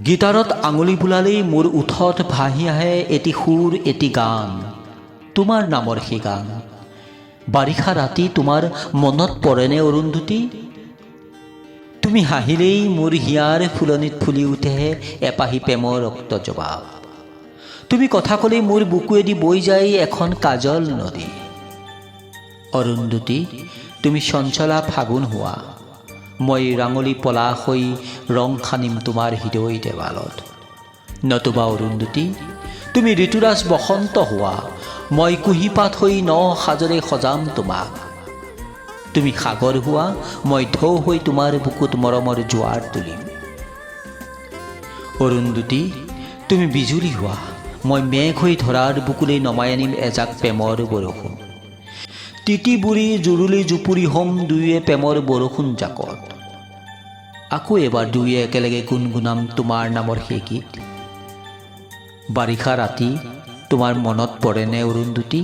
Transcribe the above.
গীটাৰত আঙুলি বুলালেই মোৰ ওঠত ভাহি আহে এটি সুৰ এটি গান, তোমাৰ নামৰ সেই গান। বাৰিষা ৰাতি তোমাৰ মনত পৰেনে অৰুন্ধতী? তুমি হাঁহিলেই মোৰ হিয়াৰ ফুলনিত ফুলি উঠে এপাহি প্ৰেমৰ ৰক্ত জবাব। তুমি কথা ক'লেই মোৰ বুকুৱেদি বৈ যায় এখন কাজল নদী। অৰুন্ধতী, তুমি চঞ্চলা ফাগুন হোৱা, মই ৰাঙলী পলাশ হৈ ৰং সানিম তোমাৰ হৃদয় দেৱালত। নতুবা অৰুন্ধতী, তুমি ঋতুৰাজ বসন্ত হোৱা, মই কুঁহিপাত হৈ ন সাজৰে সজাম তোমাক। তুমি সাগৰ হোৱা, মই ঢৌ হৈ তোমাৰ বুকুত মৰমৰ জোৱাৰ তুলিম। অৰুন্ধতী, তুমি বিজুলী হোৱা, মই মেঘ হৈ ধৰাৰ বুকুলৈ নমাই আনিম এজাক প্ৰেমৰ বৰষুণ। তিতি বুঢ়ী জুৰুলি জুপুৰি হ'ম দুয়োৱে প্ৰেমৰ বৰষুণ জাকত। আকৌ এবাৰ দুয়োৱে একেলগে গুণগুণাম তোমাৰ নামৰ সেই গীত। বাৰিষা ৰাতি তোমাৰ মনত পৰেনে অৰুন্ধতী?